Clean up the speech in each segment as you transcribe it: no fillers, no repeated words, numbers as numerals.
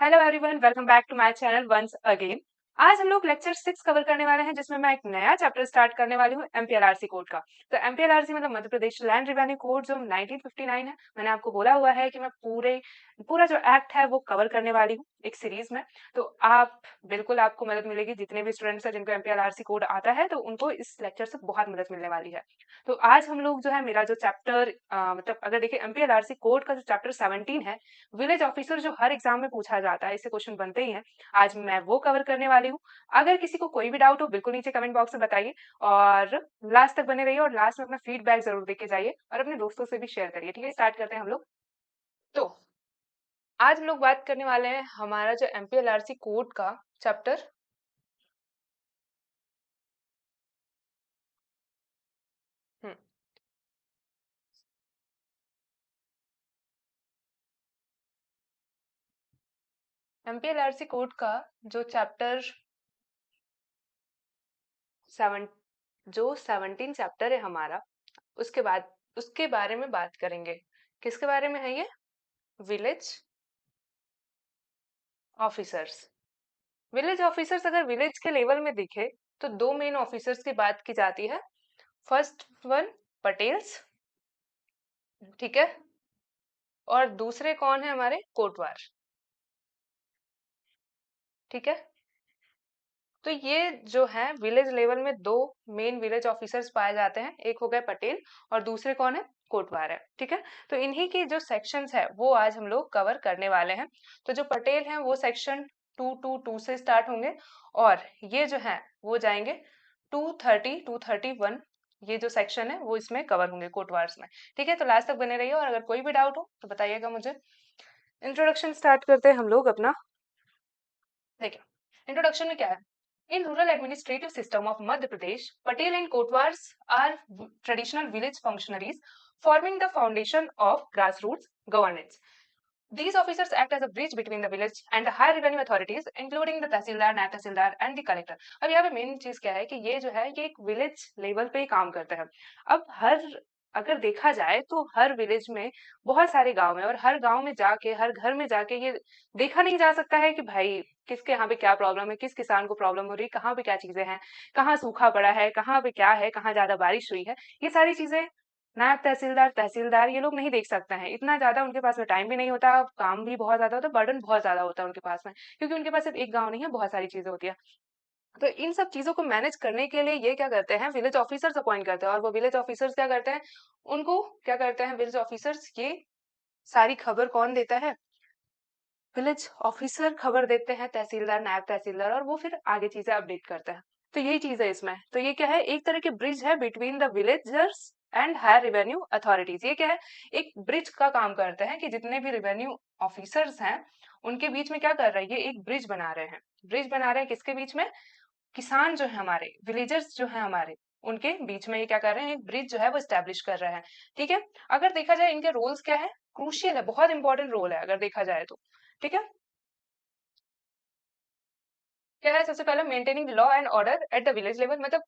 Hello everyone, welcome back to my channel once again. आज हम लोग लेक्चर 6 कवर करने वाले हैं, जिसमें मैं एक नया चैप्टर स्टार्ट करने वाली हूँ एमपीएलआरसी कोड का। तो एमपीएलआरसी मतलब मध्य प्रदेश लैंड रिवेन्यू कोड जो 1959 है। मैंने आपको बोला हुआ है कि मैं पूरा जो एक्ट है वो कवर करने वाली हूँ एक सीरीज में। तो आप बिल्कुल, आपको मदद मिलेगी। जितने भी स्टूडेंट्स हैं जिनको एमपीएलआरसी कोड आता है तो उनको इस लेक्चर से बहुत मदद मिलने वाली है। तो आज हम लोग जो है मेरा जो चैप्टर मतलब अगर देखिए एमपीएलआरसी कोड का जो चैप्टर 17 है, विलेज ऑफिसर, जो हर एग्जाम में पूछा जाता है, इससे क्वेश्चन बनते ही हैं। आज मैं वो कवर करने वाली हूँ। अगर किसी को कोई भी डाउट हो बिल्कुल नीचे कमेंट बॉक्स में बताइए और लास्ट तक बने रहिए और लास्ट में अपना फीडबैक जरूर देके जाइए और अपने दोस्तों से भी शेयर करिए। ठीक है, स्टार्ट करते हैं हम लोग। तो आज हम लोग बात करने वाले हैं हमारा जो एमपीएलआरसी कोड का चैप्टर एमपीएलआरसी कोड का जो चैप्टर 7 जो 17 चैप्टर है हमारा, उसके बारे में बात करेंगे। किसके बारे में है ये? Village officers. विलेज ऑफिसर्स अगर विलेज के लेवल में दिखे तो दो मेन ऑफिसर्स की बात की जाती है। फर्स्ट वन पटेल्स, ठीक है, और दूसरे कौन है? हमारे कोटवार, ठीक है। तो ये जो है विलेज लेवल में दो मेन विलेज ऑफिसर्स पाए जाते हैं, एक हो गए पटेल और दूसरे कौन है? कोटवार है, ठीक है। तो इन्हीं की जो सेक्शंस है वो आज हम लोग कवर करने वाले हैं। तो जो पटेल हैं वो सेक्शन 222 से स्टार्ट होंगे और ये जो है वो जाएंगे 230 231। ये जो सेक्शन है वो इसमें कवर होंगे कोटवार्स में, ठीक है। तो लास्ट तक बने रहिए और अगर कोई भी डाउट हो तो बताइएगा मुझे। इंट्रोडक्शन स्टार्ट करते हैं हम लोग अपना। देखिए, इंट्रोडक्शन में क्या है? In rural administrative system of Madhya Pradesh, Patel and Kotwars are traditional village functionaries forming the foundation of grassroots governance. These officers act as a bridge between the village and the higher revenue authorities, including the तहसीलदार, नायब तहसीलदार and the collector. अब यहाँ पे main चीज क्या है कि ये जो है ये एक विलेज लेवल पे ही काम करते हैं। अब अगर देखा जाए तो हर विलेज में बहुत सारे गांव है और हर गांव में जाके, हर घर में जाके ये देखा नहीं जा सकता है कि भाई किसके यहाँ पे क्या प्रॉब्लम है, किस किसान को प्रॉब्लम हो रही है, कहाँ पे क्या चीजें हैं, कहाँ सूखा पड़ा है, कहाँ पे क्या है, कहाँ ज्यादा बारिश हुई है। ये सारी चीजें नायब तहसीलदार, तहसीलदार ये लोग नहीं देख सकते हैं। इतना ज्यादा उनके पास में टाइम भी नहीं होता, काम भी बहुत ज्यादा होता है, बर्डन बहुत ज्यादा होता है उनके पास में, क्योंकि उनके पास सिर्फ एक गांव नहीं है, बहुत सारी चीजें होती है। तो इन सब चीजों को मैनेज करने के लिए ये क्या करते हैं, विलेज ऑफिसर्स अपॉइंट करते हैं। और वो विलेज ऑफिसर्स क्या करते हैं, उनको क्या करते हैं विलेज ऑफिसर्स, ये सारी खबर कौन देता है? विलेज ऑफिसर खबर देते हैं तहसीलदार, नायब तहसीलदार, और वो फिर आगे चीजें अपडेट करते हैं। तो यही चीज है इसमें। तो ये क्या है, एक तरह के ब्रिज है between the villagers and higher revenue authorities. ये क्या है, एक ब्रिज का काम करते हैं कि जितने भी रेवेन्यू ऑफिसर्स हैं उनके बीच में क्या कर रहे हैं, ये एक ब्रिज बना रहे हैं। ब्रिज बना रहे हैं किसके बीच में? किसान जो है हमारे, विलेजर्स जो है हमारे, उनके बीच में ये क्या कर रहे हैं, एक ब्रिज जो है वो स्टैब्लिश कर रहे हैं, ठीक है। अगर देखा जाए इनके रोल्स क्या है, क्रूशियल है, बहुत इंपॉर्टेंट रोल है अगर देखा जाए तो, ठीक है। क्या है? सबसे पहले maintaining law and order at the village level, मतलब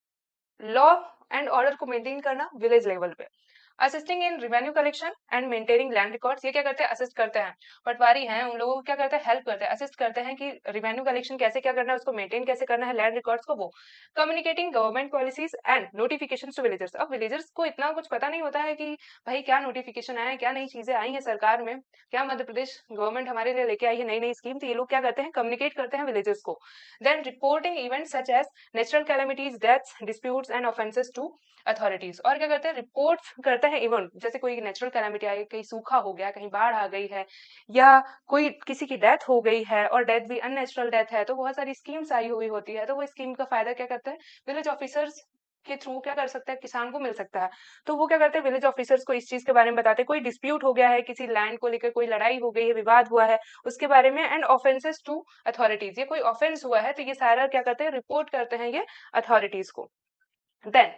लॉ एंड ऑर्डर को मेंटेन करना विलेज लेवल पे। Assisting in revenue collection and maintaining land records, ये क्या करते हैं, असिस्ट करते हैं। पटवारी हैं उन लोगों को क्या करते हैं, हेल्प करते हैं, असिस्ट करते हैं कि रिवेन्यू कलेक्शन कैसे क्या करना है, उसको मेंटेन कैसे करना है, लैंड रिकॉर्ड्स को वो। Communicating government policies and notification to villagers. अब विलेजर्स को इतना कुछ पता नहीं होता है कि भाई क्या नोटिफिकेशन आया है, क्या नई चीजें आई हैं सरकार में, क्या मध्य प्रदेश गवर्नमेंट हमारे लिए लेके आई है नई नई स्कीम। तो ये लोग क्या करते हैं, कम्युनिकेट करते हैं विलेजर्स को। Then reporting event such as natural calamities, deaths, disputes and offences to authorities. और क्या करते हैं, रिपोर्ट करते हैं इवेंट, जैसे कोई नेचुरल कैलेमिटी आई, कहीं सूखा हो गया, कहीं बाढ़ आ गई है, या कोई किसी की डेथ हो गई है और डेथ भी अननेचुरल डेथ है, तो बहुत सारी स्कीम्स आई हुई होती है। तो वो स्कीम का फायदा क्या करते हैं, विलेज ऑफिसर्स के थ्रू क्या कर सकता है, किसान को मिल सकता है। तो वो क्या करते हैं, विलेज ऑफिसर्स को इस चीज के बारे में बताते हैं। कोई डिस्प्यूट हो गया है, किसी लैंड को लेकर कोई लड़ाई हो गई है, विवाद हुआ है, उसके बारे में। एंड ऑफेंसेस टू अथॉरिटीज, ये कोई ऑफेंस हुआ है तो ये सारा क्या करते हैं, रिपोर्ट करते हैं ये अथॉरिटीज को। Then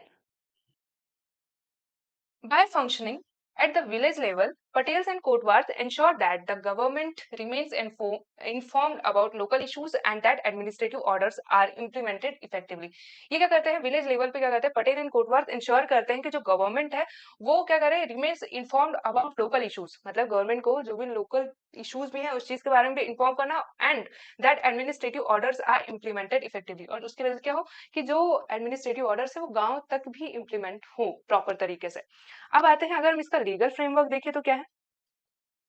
by functioning at the village level, Patels and Kotwars ensure that the government remains informed about local issues and that administrative orders are implemented effectively. ये क्या करते हैं, विलेज लेवल पे क्या करते हैं, पटेल एंड कोटवार्स इंश्योर करते हैं कि जो गवर्नमेंट है वो क्या करे, remains informed about local issues, मतलब गवर्नमेंट को जो भी लोकल इश्यूज भी हैं उस चीज के बारे में भी इन्फॉर्म करना, and that administrative orders are implemented effectively, और उसकी वजह से क्या हो कि जो एडमिनिस्ट्रेटिव ऑर्डर्स है वो गांव तक भी इम्प्लीमेंट हो प्रॉपर तरीके से। अब आते हैं, अगर हम इसका लीगल फ्रेमवर्क देखें तो क्या है,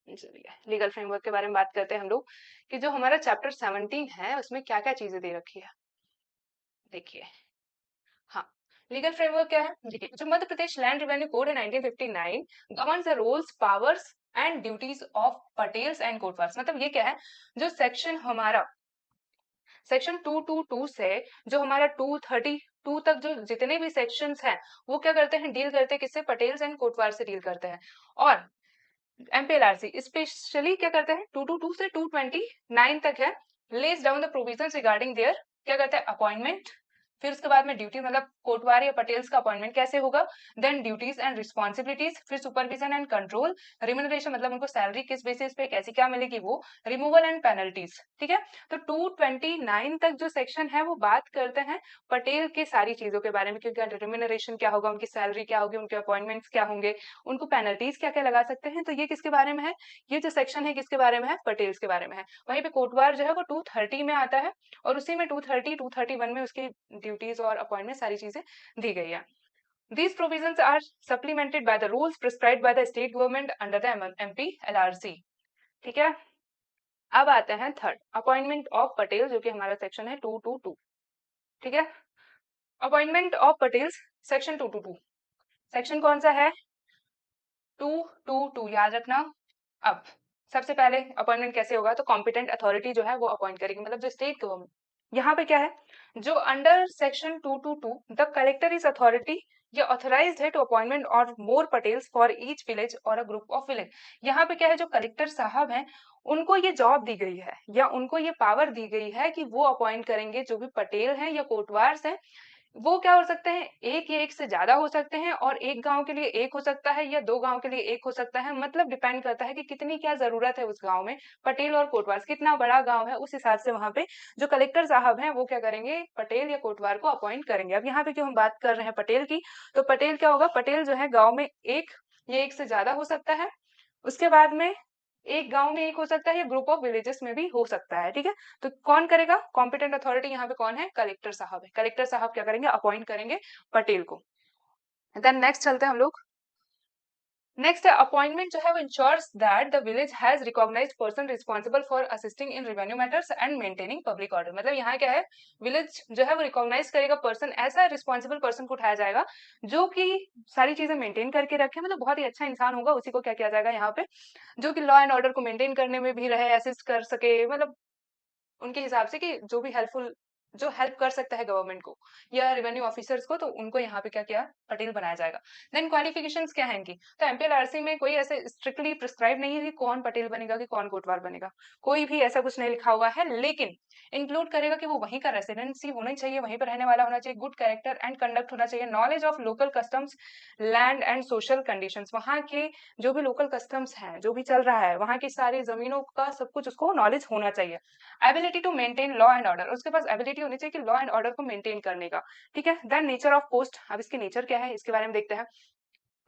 चलिए लीगल फ्रेमवर्क के बारे में बात करते हैं हम लोग कि जो हमारा चैप्टर 17 है उसमें क्या क्या चीजें दे रखी है। देखिए, हाँ, लीगल फ्रेमवर्क क्या है, देखिए जो Madhya Pradesh land revenue code है 1959 governs the roles, powers and duties of Patels and Kotwars. मतलब ये क्या है, जो सेक्शन हमारा सेक्शन 222 से जो हमारा 232 तक जो जितने भी सेक्शंस हैं वो क्या करते हैं, डील करते हैं किससे, पटेल्स एंड कोटवार से डील करते हैं। और एमपीएलआरसी स्पेशली क्या करते हैं, 222 से 229 तक है, less down the provisions regarding their क्या करते हैं, अपॉइंटमेंट, फिर उसके बाद में ड्यूटी, मतलब कोटवार या पटेल्स का अपॉइंटमेंट कैसे होगा, देन ड्यूटीज एंड रिस्पॉन्सिबिलिटीज, फिर सुपरविजन एंड कंट्रोल, रिम्यूनरेशन मतलब उनको सैलरी किस बेसिस पे कैसी क्या मिलेगी वो, रिमूवल एंड पेनल्टीज। ठीक है, तो 229 तक जो सेक्शन है वो बात करते हैं पटेल की सारी चीजों के बारे में, क्योंकि रिम्यूनरेशन क्या होगा, उनकी सैलरी क्या होगी, उनके अपॉइंटमेंट्स क्या होंगे, उनको पेनल्टीज क्या क्या लगा सकते हैं। तो ये किसके बारे में है, ये जो सेक्शन है किसके बारे में है, पटेल्स के बारे में है। वहीं पे कोटवार जो है वो 230 में आता है, और उसी में 230 231 में उसकी ड्यूटीज और अपॉइंटमेंट सारी चीजें दी गई है। These provisions are supplemented by the rules prescribed by the state government under the MPLRC। ठीक है, अब आते हैं थर्ड, अपॉइंटमेंट ऑफ पटेल, जो कि हमारा सेक्शन है 222। ठीक है, appointment of Patels section 222, section कौन सा है, 222, याद रखना। अब सबसे पहले अपॉइंटमेंट कैसे होगा, तो कॉम्पिटेंट अथॉरिटी जो है वो अपॉइंट करेगी, मतलब जो स्टेट गवर्नमेंट, यहाँ पे क्या है, जो under section 222 the collector is authority या ऑथराइज्ड है टू अपॉइंटमेंट और मोर पटेल्स फॉर ईच विलेज और अ ग्रुप ऑफ विलेज। यहाँ पे क्या है, जो कलेक्टर साहब हैं उनको ये जॉब दी गई है या उनको ये पावर दी गई है कि वो अपॉइंट करेंगे जो भी पटेल हैं या कोटवार्स हैं, वो क्या हो सकते हैं, एक या एक से ज्यादा हो सकते हैं, और एक गांव के लिए एक हो सकता है या दो गांव के लिए एक हो सकता है, मतलब डिपेंड करता है कि कितनी क्या जरूरत है उस गांव में, पटेल और कोटवार कितना बड़ा गांव है उस हिसाब से वहां पे जो कलेक्टर साहब हैं वो क्या करेंगे, पटेल या कोटवार को अपॉइंट करेंगे। अब यहाँ पे क्यों हम बात कर रहे हैं पटेल की, तो पटेल क्या होगा, पटेल जो है गाँव में एक या एक से ज्यादा हो सकता है, उसके बाद में एक गांव में एक हो सकता है या ग्रुप ऑफ विलेजेस में भी हो सकता है। ठीक है, तो कौन करेगा, कॉम्पिटेंट अथॉरिटी यहाँ पे कौन है, कलेक्टर साहब है। कलेक्टर साहब क्या करेंगे, अपॉइंट करेंगे पटेल को। देन नेक्स्ट चलते हैं हम लोग, नेक्स्ट है अपॉइंटमेंट जो है वो ensures that the village has recognised person responsible for assisting in revenue matters and maintaining public order. मतलब यहाँ क्या है, विलेज जो है वो रिकॉग्नाइज करेगा पर्सन, ऐसा रिस्पॉन्सिबल पर्सन को उठाया जाएगा जो कि सारी चीजें मेंटेन करके रखे, मतलब बहुत ही अच्छा इंसान होगा, उसी को क्या किया जाएगा यहाँ पे, जो कि लॉ एंड ऑर्डर को मेंटेन करने में भी रहे, असिस्ट कर सके, मतलब उनके हिसाब से कि जो भी हेल्पफुल, जो हेल्प कर सकता है गवर्नमेंट को या रेवेन्यू ऑफिसर्स को, तो उनको यहाँ पे क्या किया, पटेल बनाया जाएगा। देन क्वालिफिकेशंस क्या है इनकी, तो एमपीएलआरसी में कोई ऐसे स्ट्रिक्टली प्रिस्क्राइब नहीं है कि कौन पटेल बनेगा कि कौन कोटवार बनेगा, कोई भी ऐसा कुछ नहीं लिखा हुआ है, लेकिन इंक्लूड करेगा कि वो वहीं का रेसिडेंसी होना चाहिए, वहीं पर रहने वाला होना चाहिए, गुड कैरेक्टर एंड कंडक्ट होना चाहिए, knowledge of local customs, land and social conditions, वहाँ के जो भी लोकल कस्टम्स हैं, जो भी चल रहा है वहाँ की सारी जमीनों का सब कुछ उसको नॉलेज होना चाहिए, ability to maintain law and order, उसके पास एबिलिटी होनी चाहिए कि लॉ एंड ऑर्डर को मेंटेन करने का। ठीक है, देन नेचर ऑफ पोस्ट, अब इसकी नेचर क्या है इसके बारे में देखते हैं।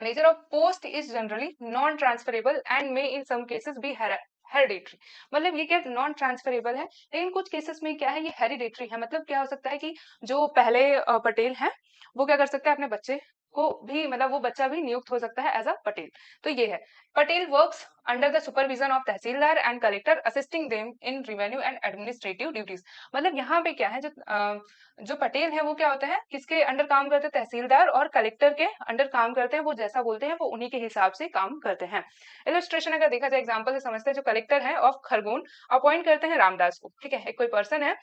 Nature of post is generally non transferable and may in some cases be hereditary. मतलब ये क्या नॉन ट्रांसफरेबल है, लेकिन कुछ केसेस में क्या है ये हेरिडेटरी है। मतलब क्या हो सकता है कि जो पहले पटेल है वो क्या कर सकता है, अपने बच्चे को भी, मतलब वो बच्चा भी नियुक्त हो सकता है एज अ पटेल। तो ये है, Patel works under the supervision of tehsildar and collector assisting them in revenue and administrative duties. मतलब यहाँ पे क्या है, जो पटेल है वो क्या होता है, किसके अंडर काम करते हैं, तहसीलदार और कलेक्टर के अंडर काम करते हैं, वो जैसा बोलते हैं वो उन्हीं के हिसाब से काम करते हैं। इलस्ट्रेशन अगर देखा जाए एग्जांपल से समझते हैं, जो कलेक्टर है ऑफ खरगोन अपॉइंट करते हैं रामदास को। ठीक है, एक कोई पर्सन है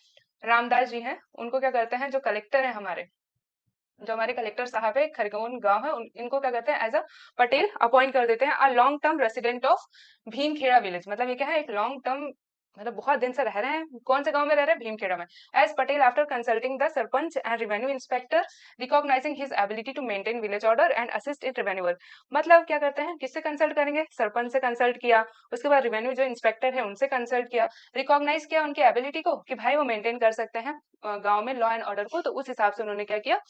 रामदास जी हैं, उनको क्या करते हैं, जो कलेक्टर है हमारे, जो हमारे कलेक्टर साहब है खरगोन गांव है, इनको क्या करते हैं, एज अ पटेल अपॉइंट कर देते हैं, a long term resident of Bhimkheda village. मतलब ये क्या है, एक लॉन्ग टर्म मतलब बहुत दिन से रह रहे हैं। कौन से गांव में रह रहे हैं? भीमखेड़ा में। As Patel after consulting the sarpanch and revenue inspector recognising his ability to maintain village order and assist in revenue work. मतलब क्या करते हैं, किससे कंसल्ट करेंगे? सरपंच से कंसल्ट किया, उसके बाद रेवेन्यू जो इंस्पेक्टर है उनसे कंसल्ट किया, रिकॉग्नाइज किया उनकी एबिलिटी को कि भाई वो मेंटेन कर सकते हैं गांव में लॉ एंड ऑर्डर को। तो उस हिसाब से उन्होंने क्या किया,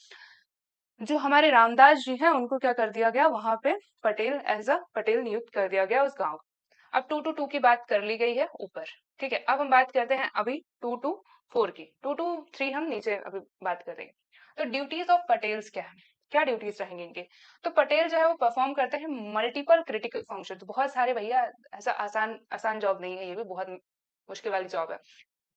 जो हमारे रामदास जी हैं उनको क्या कर दिया गया, वहां पे पटेल एज अ पटेल नियुक्त कर दिया गया उस गांव। अब 2 to 2 की बात कर ली गई है ऊपर, ठीक है। अब हम बात करते हैं अभी 2 to 4 की। 2 to 3 हम नीचे अभी बात करेंगे। तो ड्यूटीज ऑफ पटेल्स क्या है, क्या ड्यूटीज रहेंगे इनके? तो पटेल जो है वो परफॉर्म करते हैं मल्टीपल क्रिटिकल फंक्शन। तो बहुत सारे भैया, ऐसा आसान आसान जॉब नहीं है, ये भी बहुत मुश्किल वाली जॉब है,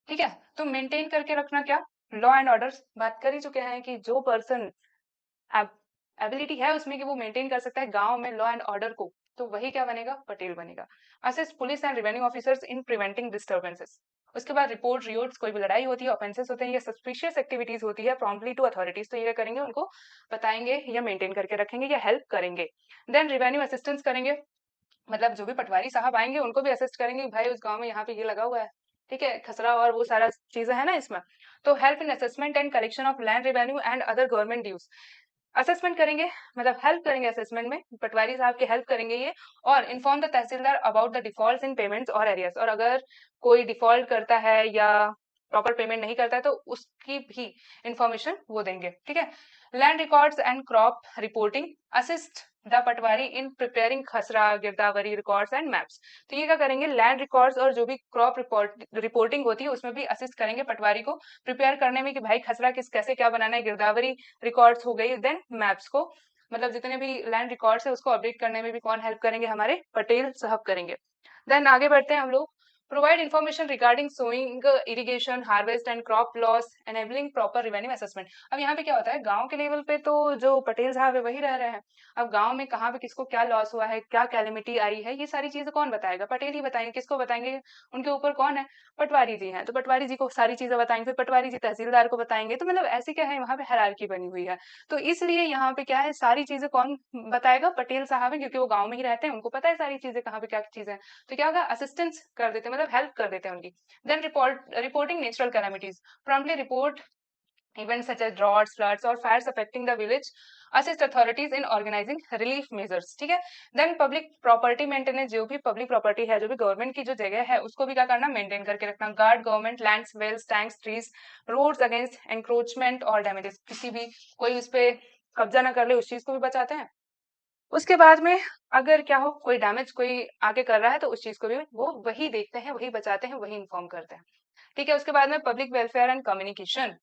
ठीक है। तो मेंटेन करके रखना क्या, लॉ एंड ऑर्डर। बात कर ही चुके हैं कि जो पर्सन एबिलिटी है उसमें कि वो मेंटेन कर सकता है गांव में लॉ एंड ऑर्डर को, तो वही क्या बनेगा, पटेल बनेगा। Assist police and revenue officers in preventing disturbances. उसके बाद रिपोर्ट रियोट्स, कोई भी लड़ाई होती है, ऑफेंसेस होते हैं या सस्पिशियस एक्टिविटीज होती है, प्रॉम्प्टली टू अथॉरिटीज, तो ये करेंगे, उनको बताएंगे या मेंटेन करके रखेंगे या हेल्प करेंगे। देन रिवेन्यू असिस्टेंस करेंगे, मतलब जो भी पटवारी साहब आएंगे उनको भी असिस्ट करेंगे, भाई उस गांव में यहाँ पे ये लगा हुआ है, ठीक है, खसरा और वो सारा चीजें है ना इसमें। तो help in assessment and collection of land revenue and other government dues. Assessment करेंगे, मतलब हेल्प करेंगे असेसमेंट में, पटवारी साहब की हेल्प करेंगे ये। और inform the tehsildar about the default in payments और एरियर्स, और अगर कोई डिफॉल्ट करता है या प्रॉपर पेमेंट नहीं करता है तो उसकी भी इंफॉर्मेशन वो देंगे, ठीक है। Land records and crop reporting, assist the Patwari in preparing खसरा गिरदावरी रिकॉर्ड्स एंड मैप्स। तो ये क्या करेंगे, लैंड रिकॉर्ड्स और जो भी क्रॉप रिपोर्टिंग होती है उसमें भी असिस्ट करेंगे पटवारी को प्रिपेयर करने में कि भाई खसरा किस कैसे क्या बनाना है, गिरदावरी रिकॉर्ड्स हो गई, देन मैप्स को, मतलब जितने भी लैंड रिकॉर्ड्स है उसको अपडेट करने में भी कौन हेल्प करेंगे, हमारे पटेल साहब करेंगे। देन आगे बढ़ते हैं हम लोग। Provide information regarding sowing, irrigation, harvest and crop loss, enabling proper revenue assessment. अब यहाँ पे क्या होता है, गांव के लेवल पे तो जो पटेल साहब है वही रह रहे हैं। अब गांव में कहाँ पे किसको क्या लॉस हुआ है, क्या कैलेमिटी आई है, ये सारी चीजें कौन बताएगा, पटेल ही बताएंगे। किसको बताएंगे, उनके ऊपर कौन है, पटवारी जी हैं, तो पटवारी जी को सारी चीजें बताएंगे, फिर पटवारी जी तहसीलदार को बताएंगे। तो मतलब ऐसे क्या है, वहां पे हायरार्की बनी हुई है। तो इसलिए यहाँ पे क्या है, सारी चीजें कौन बताएगा, पटेल साहब है, क्योंकि वो गांव में ही रहते हैं, उनको पता है सारी चीजें कहाँ पे क्या चीजें हैं। तो क्या होगा, असिस्टेंस कर देते हैं, मतलब हेल्प कर देते हैं उनकी। Then reporting natural calamities, promptly report events such as droughts, floods or fires affecting the village, assist authorities in organizing relief measures, ठीक है। देन पब्लिक प्रॉपर्टी मेंटेनेंस, जो भी पब्लिक प्रॉपर्टी है, जो भी गवर्नमेंट की जो जगह है उसको भी क्या करना, मेंटेन करके रखना। Guard government lands, wells, tanks, trees, roads against encroachment और डैमेजेस, किसी भी कोई उस पे कब्जा ना कर ले उस चीज को भी बचाते हैं। उसके बाद में अगर क्या हो, कोई डैमेज कोई आके कर रहा है तो उस चीज को भी वो वही देखते हैं, वही बचाते हैं, वही इन्फॉर्म करते हैं, ठीक है। उसके बाद में public welfare and communication,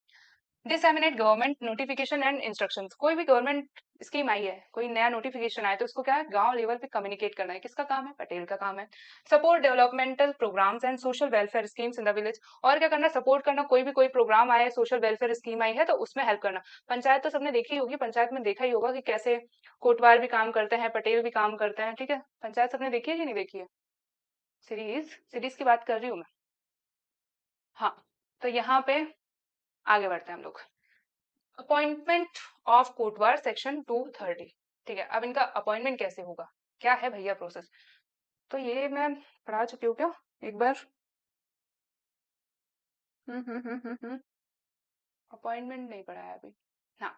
disseminate government notification and instructions. कोई भी गवर्नमेंट स्कीम आई है, कोई नया नोटिफिकेशन आया तो उसको क्या है, गांव लेवल पे कम्युनिकेट करना है, किसका काम है, पटेल का काम है। Support developmental programmes and social welfare schemes in the village, और क्या करना, सपोर्ट करना, कोई भी कोई प्रोग्राम आया है, सोशल वेलफेयर स्कीम आई है तो उसमें हेल्प करना। पंचायत तो सबने देखी होगी, पंचायत में देखा ही होगा कि कैसे कोटवार भी काम करते हैं, पटेल भी काम करते हैं, ठीक है। पंचायत सबने देखी है कि नहीं देखी है, सीरीज सीरीज की बात कर रही हूँ मैं। हाँ, तो यहाँ पे आगे बढ़ते हैं हम लोग। अपॉइंटमेंट ऑफ कोटवार सेक्शन 230, ठीक है। अब इनका अपॉइंटमेंट कैसे होगा, क्या है भैया प्रोसेस, तो ये मैं पढ़ा चुकी हूँ क्या एक बार। अपॉइंटमेंट नहीं पढ़ा है अभी। हाँ,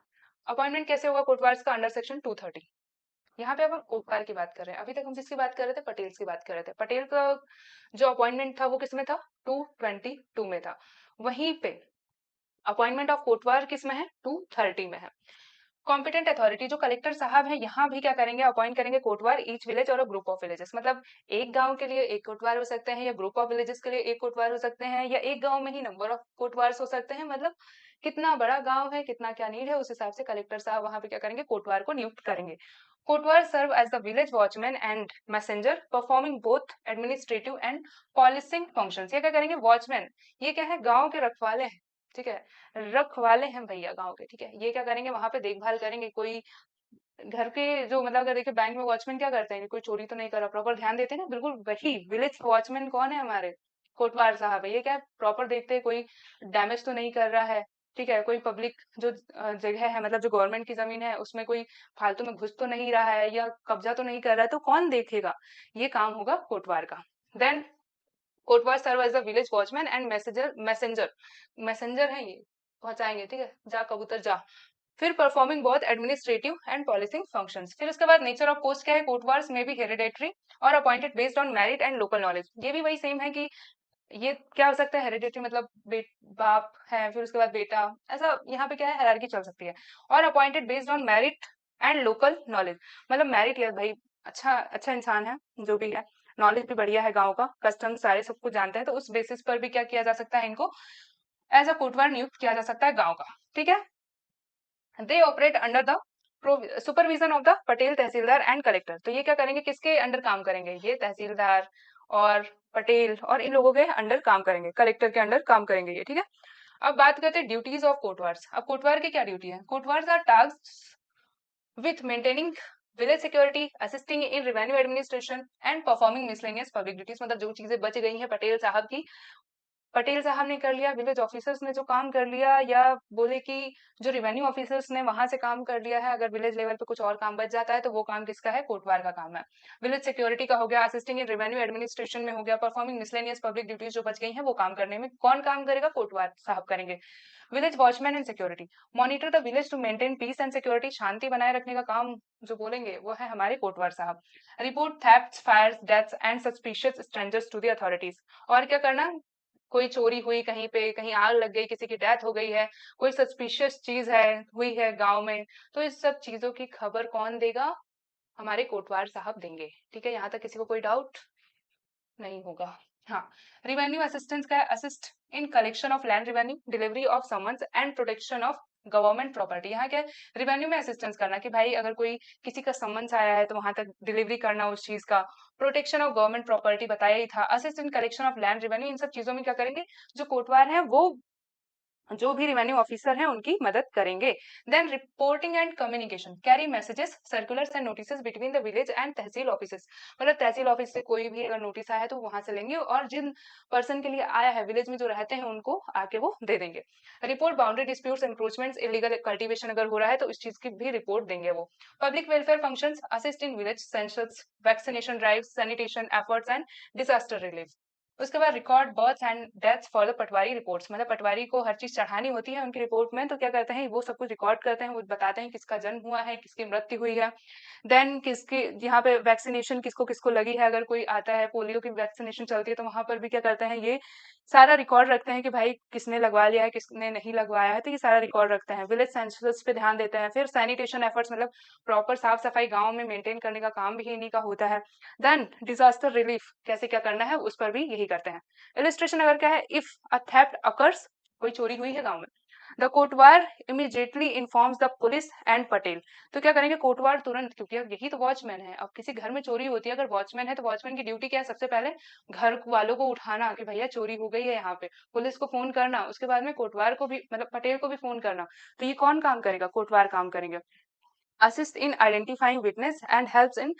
अपॉइंटमेंट कैसे होगा कोटवार का, अंडर सेक्शन 230। यहाँ पे अब हम कोटवार की बात कर रहे हैं, अभी तक हम किसकी बात कर रहे थे, पटेल की बात कर रहे थे। पटेल का जो अपॉइंटमेंट था वो किसमें था, 222 में था। वहीं पे अपॉइंटमेंट ऑफ कोटवार किस में है, 230 में है। कॉम्पिटेंट अथॉरिटी, जो कलेक्टर साहब है, यहाँ भी क्या करेंगे, अपॉइंट करेंगे कोटवार ईच विलेज और ग्रुप ऑफ विलेजेस, मतलब एक गांव के लिए एक कोटवार हो सकते हैं, या ग्रुप ऑफ विलेजेस के लिए एक कोटवार हो सकते हैं, या एक गांव में ही नंबर ऑफ कोटवार हो सकते हैं, मतलब कितना बड़ा गांव है, कितना क्या नीड है, उस हिसाब से कलेक्टर साहब वहां पे क्या करेंगे, कोटवार को नियुक्त करेंगे। Kotwar serve as the village watchman and messenger performing both administrative and policing functions. ये क्या करेंगे, वॉचमैन, ये क्या है, गांव के रखवाले हैं, ठीक है, रखवाले हैं भैया गांव के, ठीक है। ये क्या करेंगे, वहां पे देखभाल करेंगे, कोई घर के जो, मतलब अगर देखिए बैंक में वॉचमैन क्या करते हैं कि कोई चोरी तो नहीं कर रहा, प्रॉपर ध्यान देते हैं ना, बिल्कुल वही विलेज वॉचमैन कौन है, हमारे कोटवार साहब है। ये क्या प्रॉपर देखते हैं कोई डैमेज तो नहीं कर रहा है, ठीक है, कोई पब्लिक जो जगह है, मतलब जो गवर्नमेंट की जमीन है उसमें कोई फालतू में घुस तो नहीं रहा है या कब्जा तो नहीं कर रहा है, तो कौन देखेगा, ये काम होगा कोटवार का। Then kotwar serve as the village watchman and messenger है ये, पहुंचाएंगे, ठीक है, जा कबूतर जा। फिर परफॉर्मिंग बहुत एडमिनिस्ट्रेटिव एंड पॉलिसिंग फंक्शंस। फिर उसके बाद नेचर ऑफ पोस्ट क्या है, कोटवार्स में भी हेरिडेटरी और appointed based on merit and local knowledge. ये भी वही सेम है कि ये क्या हो सकता है, हेरिडेटरी मतलब बाप है, फिर उसके बाद बेटा, ऐसा यहाँ पे क्या है, हायरार्की चल सकती है। और appointed based on merit and local knowledge, मतलब मेरिट या भाई अच्छा अच्छा इंसान है जो भी है, नॉलेज भी बढ़िया है, गांव का कस्टम सारे सब कुछ जानते हैं, तो उस बेसिस पर भी क्या किया जा सकता है, इनको एज अ कोटवार नियुक्त किया जा सकता है गांव का, ठीक है। They operate under the supervision of the Patel, tehsildar and collector. तो ये क्या करेंगे, किसके अंडर काम करेंगे, ये तहसीलदार और पटेल और इन लोगों के अंडर काम करेंगे, कलेक्टर के अंडर काम करेंगे ये, ठीक है। अब बात करते हैं ड्यूटीज ऑफ कोटवार्स। अब कोटवार की क्या ड्यूटी है, Kotwars are task with maintaining village security, assisting in revenue administration and performing miscellaneous public duties. मतलब जो चीजें बच गई हैं पटेल साहब की, पटेल साहब ने कर लिया, विलेज ऑफिसर्स ने जो काम कर लिया, या बोले कि जो रेवेन्यू ऑफिसर्स ने वहां से काम कर लिया है, अगर विलेज लेवल पे कुछ और काम बच जाता है तो वो काम किसका है, कोटवार का काम है। विलेज सिक्योरिटी का हो गया, असिस्टिंग इन रेवेन्यू एडमिनिस्ट्रेशन में हो गया, परफॉर्मिंग मिसलेनियस पब्लिक ड्यूटीज जो बच गई हैं वो काम करने में कौन काम करेगा, कोटवार साहब करेंगे। Village watchman and security, monitor the village to maintain peace and security, शांति बनाए रखने का काम जो बोलेंगे वो है हमारे कोटवार साहब। Report thefts, fires, deaths and suspicious strangers to the authorities. और क्या करना, कोई चोरी हुई कहीं पे, कहीं आग लग गई, किसी की डेथ हो गई है, कोई सस्पिशियस चीज है हुई है गांव में, तो इस सब चीजों की खबर कौन देगा, हमारे कोटवार साहब देंगे, ठीक है। यहाँ तक किसी को कोई डाउट नहीं होगा। हाँ, रिवेन्यू असिस्टेंस का है, assist in collection of land revenue, delivery of summons and protection of government property. यहाँ क्या है, रिवेन्यू में असिस्टेंस करना कि भाई अगर कोई किसी का समन्स आया है तो वहां तक डिलीवरी करना उस चीज का, प्रोटेक्शन ऑफ गवर्नमेंट प्रॉपर्टी बताया ही था, assist in collection of land revenue, इन सब चीजों में क्या करेंगे, जो कोटवार है वो जो भी रेवेन्यू ऑफिसर हैं उनकी मदद करेंगे। Then reporting and communication, carry messages, circulars and notices between the village and tehsil offices. मतलब तहसील ऑफिस से कोई भी अगर नोटिस आया है तो वहां से लेंगे, और जिन पर्सन के लिए आया है विलेज में जो रहते हैं उनको आके वो दे देंगे। Report boundary disputes, encroachments, illegal cultivation अगर हो रहा है तो इस चीज की भी रिपोर्ट देंगे वो। Public welfare functions, assist in village census, vaccination drive, sanitation efforts and disaster relief. उसके बाद record birth and death for the Patwari reports, मतलब पटवारी को हर चीज चढ़ानी होती है उनकी रिपोर्ट में, तो क्या करते हैं वो सब कुछ रिकॉर्ड करते हैं, वो बताते हैं किसका जन्म हुआ है, किसकी मृत्यु हुई है, देन किसकी यहाँ पे वैक्सीनेशन किसको किसको लगी है, अगर कोई आता है पोलियो की वैक्सीनेशन चलती है तो वहां पर भी क्या करते हैं ये सारा रिकॉर्ड रखते हैं कि भाई किसने लगवा लिया है किसने नहीं लगवाया है, तो ये सारा रिकॉर्ड रखते हैं। विलेज सेंसस पे ध्यान देते हैं। फिर सैनिटेशन एफर्ट्स, मतलब प्रॉपर साफ सफाई गाँव में मेंटेन करने का काम भी इन्हीं का होता है। देन डिजास्टर रिलीफ, कैसे क्या करना है उस पर भी यही करते हैं। इलिस्ट्रेशन अगर क्या है, इफ अ थेफ्ट अकर्स, कोई चोरी हुई है गांव में, द कोटवार immediately informs the police and Patel. तो क्या करेंगे कोटवार तुरंत, क्योंकि अब यही तो वॉचमैन है, अब किसी घर में चोरी होती है, अगर वॉचमैन है तो वॉचमैन की ड्यूटी क्या है, सबसे पहले घर वालों को उठाना कि भैया चोरी हो गई है यहाँ पे, पुलिस को फोन करना, उसके बाद में कोटवार को भी मतलब पटेल को भी फोन करना। तो ये कौन काम करेगा, कोटवार काम करेंगे। Assist in identifying witness and helps in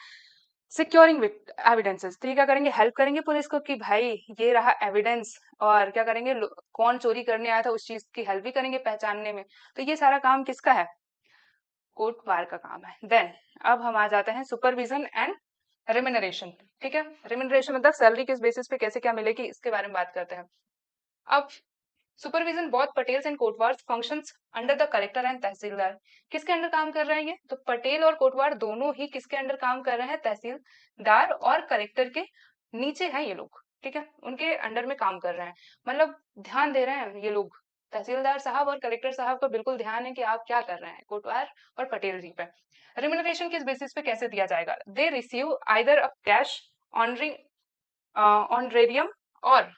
securing evidences. तो ये क्या करेंगे, हेल्प करेंगे पुलिस को कि भाई ये रहा एविडेंस, और क्या करेंगे कौन चोरी करने आया था उस चीज की हेल्प भी करेंगे पहचानने में। तो ये सारा काम किसका है, कोटवार का काम है। देन अब हम आ जाते हैं सुपरविजन एंड रेम्यूनरेशन, ठीक है। रेम्यूनरेशन मतलब सैलरी किस बेसिस पे कैसे क्या मिलेगी इसके बारे में बात करते हैं। अब सुपरविजन बहुत Patels and Kotwar functions under the collector and tehsildar. किसके अंडर काम कर रहे हैं ये, तो पटेल और कोटवार दोनों ही किसके अंडर काम कर रहे हैं, तहसीलदार और कलेक्टर के नीचे हैं ये लोग, ठीक है, उनके अंडर में काम कर रहे हैं। मतलब ध्यान दे रहे हैं ये लोग, तहसीलदार साहब और कलेक्टर साहब का बिल्कुल ध्यान है कि आप क्या कर रहे हैं, कोटवार और पटेल जी पे। रिम्यूनरेशन किस बेसिस पे कैसे दिया जाएगा, they receive either a cash honoring honorarium or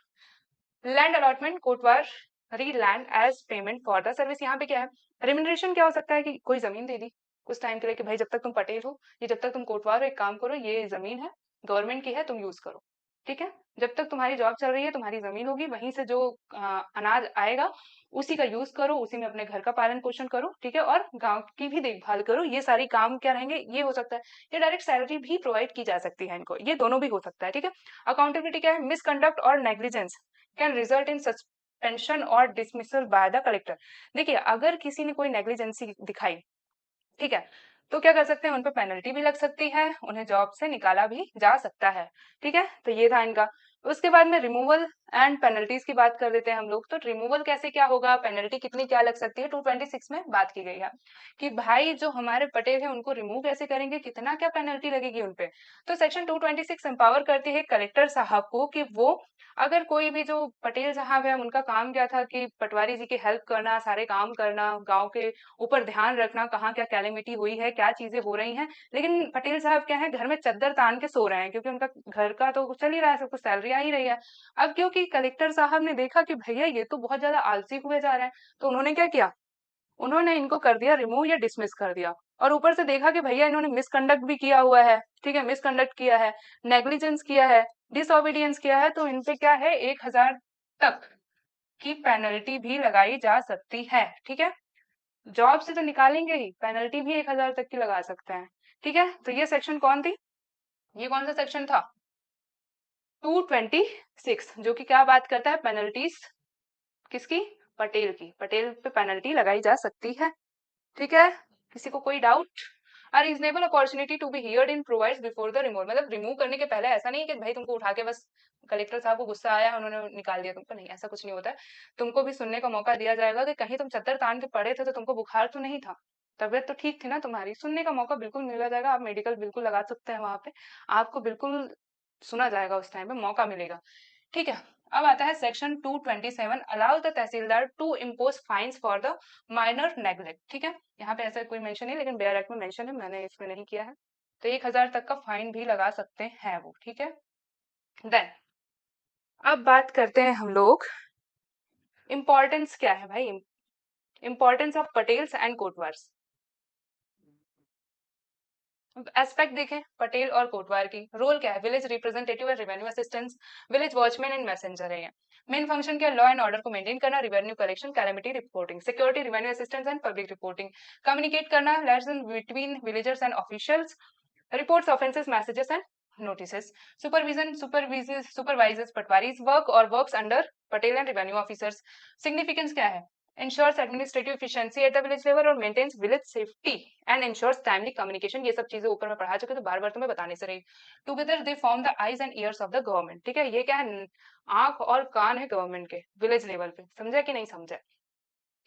land allotment, kotwar री land as payment for the service. यहाँ पे क्या है, रेम्यूनरेशन क्या हो सकता है कि कोई जमीन दे दी कुछ टाइम के लिए कि भाई जब तक तुम पटेल हो, ये जब तक तुम कोटवार हो एक काम करो, ये जमीन है गवर्नमेंट की है तुम यूज करो, ठीक है। जब तक तुम्हारी जॉब चल रही है तुम्हारी जमीन होगी, वहीं से जो अनाज आएगा उसी का यूज करो, उसी में अपने घर का पालन पोषण करो, ठीक है, और गांव की भी देखभाल करो। ये सारी काम क्या रहेंगे, ये हो सकता है। ये डायरेक्ट सैलरी भी प्रोवाइड की जा सकती है इनको, ये दोनों भी हो सकता है, ठीक है। अकाउंटेबिलिटी क्या है, मिसकंडक्ट और negligence can result in suspension और डिसमिसल बाय द कलेक्टर। देखिए अगर किसी ने कोई नेग्लिजेंसी दिखाई, ठीक है, तो क्या कर सकते हैं, उन पर पेनल्टी भी लग सकती है, उन्हें जॉब से निकाला भी जा सकता है, ठीक है। तो ये था इनका। उसके बाद में रिमूवल एंड पेनल्टीज की बात कर देते हैं हम लोग। तो रिमूवल कैसे क्या होगा, पेनल्टी कितनी क्या लग सकती है, 226 में बात की गई है कि भाई जो हमारे पटेल हैं उनको रिमूव कैसे करेंगे, कितना क्या पेनल्टी लगेगी उनपे। तो सेक्शन 226 एम्पावर करती है कलेक्टर साहब को कि वो अगर कोई भी जो पटेल साहब है उनका काम क्या था कि पटवारी जी की हेल्प करना, सारे काम करना, गांव के ऊपर ध्यान रखना, कहाँ क्या कैलेमिटी हुई है, क्या चीजें हो रही हैं। लेकिन पटेल साहब क्या है, घर में चद्दर तान के सो रहे हैं क्योंकि उनका घर का तो चल ही रहा है, सब कुछ सैलरी आ ही रही है। अब क्योंकि कलेक्टर साहब ने देखा कि भैया ये तो बहुत ज्यादा आलसी हुए जा रहे हैं, तो उन्होंने क्या किया, उन्होंने इनको कर दिया रिमूव या डिसमिस कर दिया। और ऊपर से देखा कि भैया इन्होंने मिसकंडक्ट भी किया हुआ है, ठीक है, मिसकंडक्ट किया है, नेग्लिजेंस किया है, डिसओबीडियंस किया है, तो इनपे क्या है 1000 तक की पेनल्टी भी लगाई जा सकती है। ठीक है, जॉब से तो निकालेंगे ही, पेनल्टी भी 1000 तक की लगा सकते हैं। ठीक है, तो ये सेक्शन कौन थी, ये कौन सा सेक्शन था, 226, जो कि क्या बात करता है, पेनल्टीज किसकी, पटेल की, पटेल पे पेनल्टी लगाई जा सकती है। ठीक है, किसी को कोई डाउट। A reasonable opportunity to be heard in provides before the removal, मतलब रिमूव करने के पहले ऐसा नहीं है कि भाई तुमको उठा के बस कलेक्टर साहब को गुस्सा आया उन्होंने निकाल दिया तुमको, नहीं ऐसा कुछ नहीं होता है। तुमको भी सुनने का मौका दिया जाएगा कि कहीं तुम चद्दर तान के पड़े थे तो तुमको बुखार तो नहीं था, तबियत तो ठीक थी ना तुम्हारी, सुनने का मौका बिल्कुल मिला जाएगा, आप मेडिकल बिल्कुल लगा सकते हैं वहां पे, आपको बिल्कुल सुना जाएगा, उस टाइम पे मौका मिलेगा। ठीक है, अब आता है section 227, allow the tehsildar to impose fines for the minor neglect. ठीक है, यहाँ पे ऐसा कोई मेंशन नहीं, लेकिन बेयर एक्ट में मेंशन है, मैंने इसमें नहीं किया है। तो 1000 तक का फाइन भी लगा सकते हैं वो। ठीक है, देन अब बात करते हैं हम लोग, इम्पोर्टेंस क्या है भाई, importance of Patels and Kotwars. Aspect देखें पटेल और कोटवार की, रोल क्या है, village representative and revenue assistance, village watchman and messenger है ये। मेन फंक्शन क्या, लॉ एंड ऑर्डर को मेंटेन करना, revenue collection, calamity reporting, security, revenue assistance and public reporting, communicate करना, liaisons between villagers and officials, reports offences messages and notices, supervision supervises patwaris work और works under Patel and revenue officers. Significance क्या है, ensures administrative efficiency at the village level और maintains village safety and ensures timely communication। ये सब चीजें ऊपर में पढ़ा चुके तो बार बार तुम्हें बताने से रही। Together they form the eyes and years of the government. ठीक है, ये क्या है, आंख और कान है गवर्नमेंट के विलेज लेवल पे, समझे कि नहीं समझे।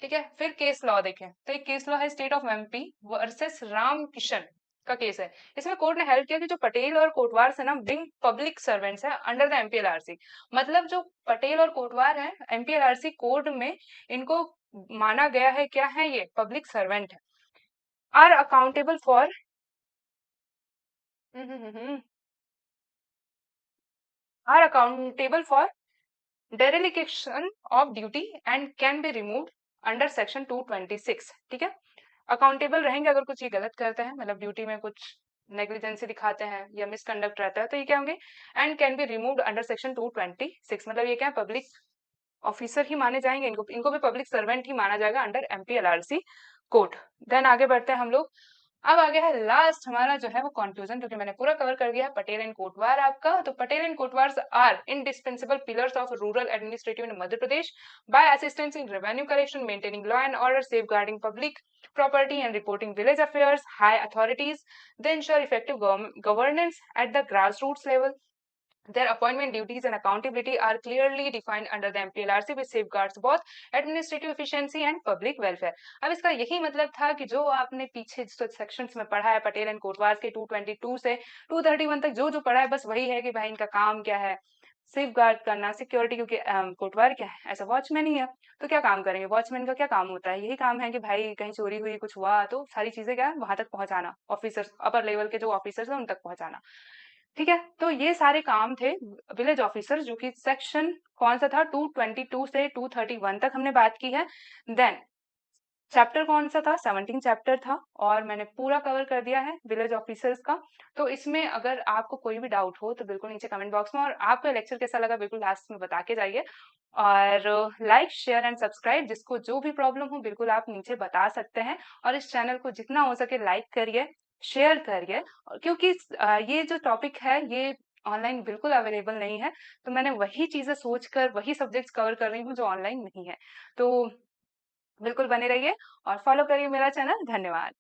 ठीक है, फिर केस लॉ देखें तो एक केस लॉ है state of MP versus Ram Kishan का केस है। इसमें कोर्ट ने हेल्प किया कि जो पटेल और कोटवार है ना, बिंग पब्लिक सर्वेंट्स है अंडर द एमपीएलआरसी, मतलब जो पटेल और कोटवार है एमपीएलआरसी कोड में इनको माना गया है, क्या है ये, पब्लिक सर्वेंट है, are accountable for are accountable for dereliction of duty and can be removed under section 226। ठीक है, अकाउंटेबल रहेंगे अगर कुछ ये गलत करते हैं, मतलब ड्यूटी में कुछ नेग्लिजेंसी दिखाते हैं या मिसकंडक्ट रहता है, तो ये क्या होंगे, and can be removed under section 226, मतलब ये क्या है, पब्लिक ऑफिसर ही माने जाएंगे, इनको इनको भी पब्लिक सर्वेंट ही माना जाएगा अंडर एमपीएलआरसी कोड। देन आगे बढ़ते हैं हम लोग। अब आ गया है लास्ट हमारा जो है वो कंक्लूजन, क्योंकि मैंने पूरा कवर कर दिया है पटेल एंड कोटवार आपका। तो Patel and kotwar are indispensable pillars of rural administrative in Madhya Pradesh by assistance in revenue collection, maintaining law and order, safeguarding public property and reporting village affairs, high authorities. They ensure effective governance at the grassroots level. Their appointment duties and accountability are clearly defined under the MPLRC, which safeguards both administrative efficiency and public welfare। अब इसका यही मतलब था कि जो आपने पीछे sections में पढ़ा है पटेल एंड कोटवार के 222 से 231 तक जो जो पढ़ा है, बस वही है कि भाई इनका काम क्या है, सेफ गार्ड करना, सिक्योरिटी, क्योंकि कोटवार क्या है, ऐसा वॉचमैन ही है, तो क्या काम करेंगे, वॉचमैन का क्या काम होता है, यही काम है कि भाई कहीं चोरी हुई, कुछ हुआ तो सारी चीजें क्या है वहां तक पहुंचाना, ऑफिसर्स अपर लेवल के जो ऑफिसर्स है उन तक पहुंचाना। ठीक है, तो ये सारे काम थे विलेज ऑफिसर, जो कि सेक्शन कौन सा था, 222 से 231 तक हमने बात की है। देन चैप्टर कौन सा था, 17 चैप्टर था, और मैंने पूरा कवर कर दिया है विलेज ऑफिसर्स का। तो इसमें अगर आपको कोई भी डाउट हो तो बिल्कुल नीचे कमेंट बॉक्स में, और आपको लेक्चर कैसा लगा बिल्कुल लास्ट में बता के जाइए। और लाइक शेयर एंड सब्सक्राइब, जिसको जो भी प्रॉब्लम हो बिल्कुल आप नीचे बता सकते हैं, और इस चैनल को जितना हो सके लाइक करिए, शेयर करिए, क्योंकि ये जो टॉपिक है ये ऑनलाइन बिल्कुल अवेलेबल नहीं है, तो मैंने वही चीजें सोचकर वही सब्जेक्ट्स कवर कर रही हूँ जो ऑनलाइन नहीं है। तो बिल्कुल बने रहिए और फॉलो करिए मेरा चैनल। धन्यवाद।